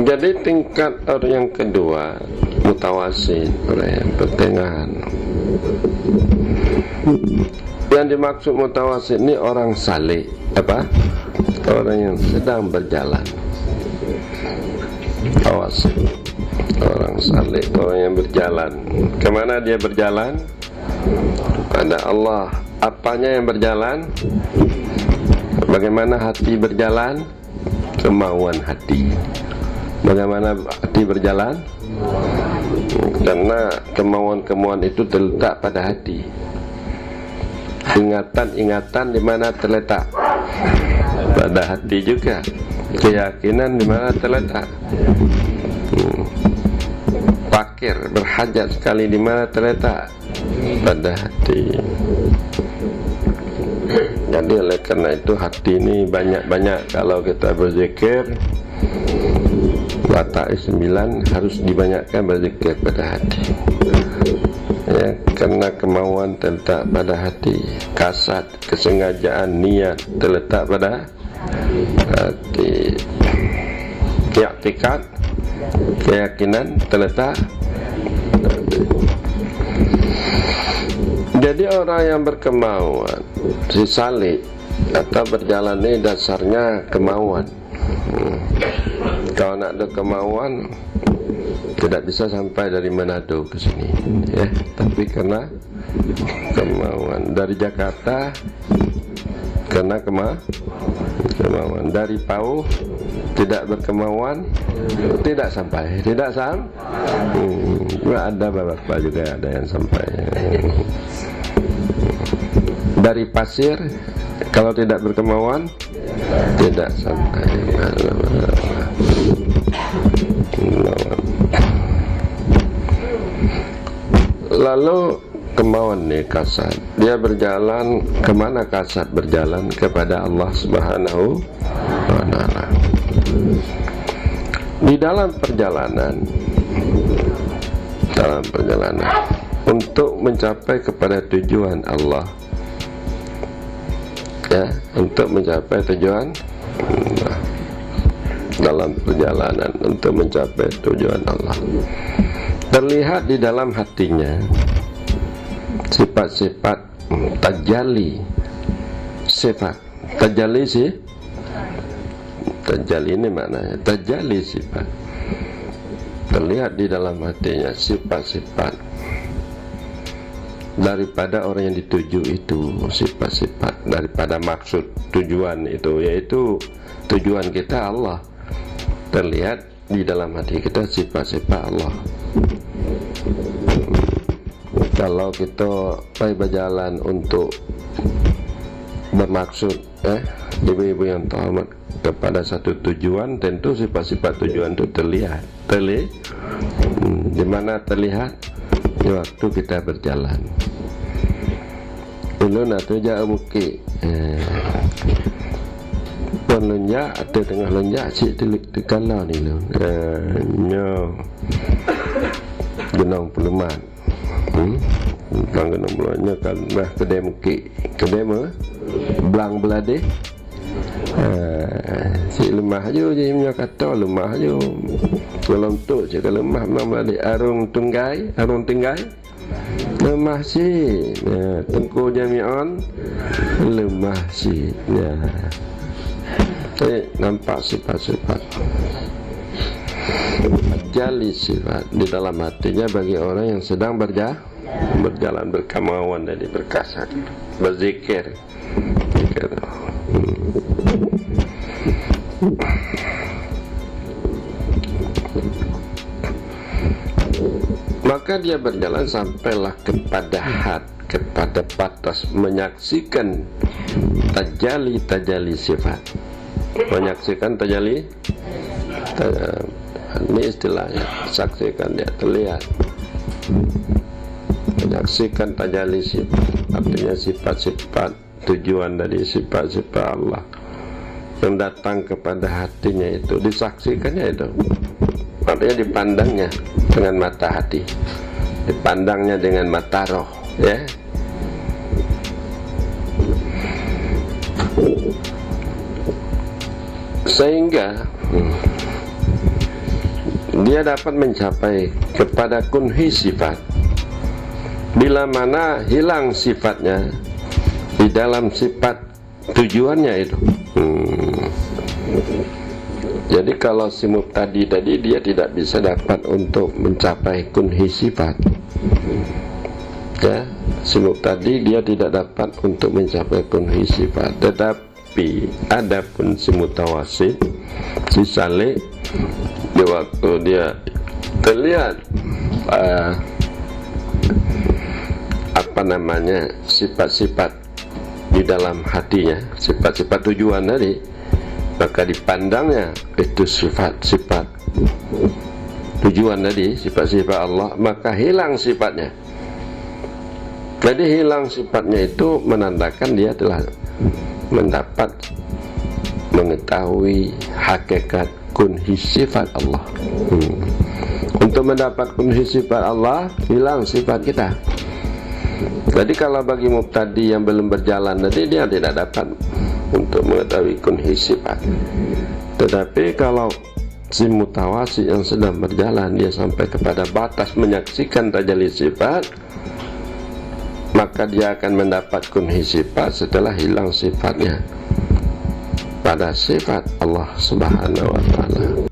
Jadi tingkat orang yang kedua mutawasid, orang yang pertengahan. Yang dimaksud mutawasid ini orang salih, apa? Orang yang sedang berjalan. Tawasid, orang salih, orang yang berjalan. Kemana dia berjalan? Pada Allah. Apanya yang berjalan? Bagaimana hati berjalan? Kemauan hati. Bagaimana hati berjalan? Karena kemauan-kemauan itu terletak pada hati. Ingatan-ingatan di mana terletak? Pada hati juga. Keyakinan di mana terletak? Fakir, berhajat sekali di mana terletak? Pada hati. Jadi oleh karena itu hati ini banyak-banyak kalau kita berzikir. Watak 9 harus dibanyakkan berzikir pada hati. Ya, karena kemauan terletak pada hati. Kasat, kesengajaan, niat terletak pada hati. I'tikad, keyakinan terletak. Jadi orang yang berkemauan, si salih atau berjalan ini dasarnya kemauan. Kalau nak ada kemauan, tidak bisa sampai dari Manado ke sini, ya. Tapi karena kemauan dari Jakarta, karena kemauan dari Pau, tidak berkemauan, tidak sampai, ada bapak juga ada yang sampai. Dari pasir, kalau tidak berkemauan, tidak sampai. Lalu kemauan nih kasat, dia berjalan kemana? Kasat berjalan kepada Allah Subhanahu wa Ta'ala. Di dalam perjalanan untuk mencapai kepada tujuan Allah, ya, untuk mencapai tujuan Allah. Dalam perjalanan untuk mencapai tujuan Allah, terlihat di dalam hatinya sifat-sifat tajalli. Sifat tajalli sih, tajalli ini maknanya tajalli sifat. Terlihat di dalam hatinya sifat-sifat daripada orang yang dituju itu, sifat-sifat daripada maksud tujuan itu, yaitu tujuan kita Allah. Terlihat di dalam hati kita sifat-sifat Allah. Kalau kita berjalan untuk bermaksud ibu-ibu yang tamat kepada satu tujuan, tentu sifat-sifat tujuan itu terlihat. Di mana terlihat? Di waktu kita berjalan. Dulu nak tuja muki. Pon lonjak atau tengah lonjak si tekala ni lo. Nyo. Genong pelumat. Genong pelumatnya kan bah kedai muki. Kedai mah belang belade. Si lemah je punya kata lemah je. Kalau tu je kalau lemah memang belade arung tunggai, lemah si. Tengku jami'an lemah si. Ya. Nampak sifat-sifat jali sifat di dalam hatinya bagi orang yang sedang berjalan berkemauan dan berkasat berzikir. Maka dia berjalan sampailah kepada batas menyaksikan tajalli sifat. Menyaksikan tajalli, ini istilahnya, saksikan dia terlihat. Menyaksikan tajalli sifat, artinya sifat-sifat tujuan dari sifat-sifat Allah yang datang kepada hatinya itu, disaksikannya itu, artinya dipandangnya dengan mata hati, dipandangnya dengan mata roh, ya. Sehingga dia dapat mencapai kepada kunhi sifat bila mana hilang sifatnya di dalam sifat tujuannya itu. Jadi kalau si mubtadi tadi dia tidak bisa dapat untuk mencapai kunhi sifat, ya, si mubtadi dia tidak dapat untuk mencapai kunhi sifat. Tetapi adapun si mutawasid, si salik, di waktu dia terlihat sifat-sifat di dalam hatinya, sifat-sifat tujuan tadi, maka dipandangnya itu sifat-sifat tujuan tadi, sifat-sifat Allah, maka hilang sifatnya. Jadi hilang sifatnya itu menandakan dia telah mendapat mengetahui hakikat kunhi sifat Allah. Untuk mendapat kunhi sifat Allah, hilang sifat kita. Jadi kalau bagi mubtadi yang belum berjalan nanti dia tidak dapat untuk mengetahui kunhi sifat. Tetapi kalau si mutawasi yang sedang berjalan, dia sampai kepada batas menyaksikan tajalli sifat, maka dia akan mendapat kunhi sifat setelah hilang sifatnya pada sifat Allah Subhanahu wa ta'ala.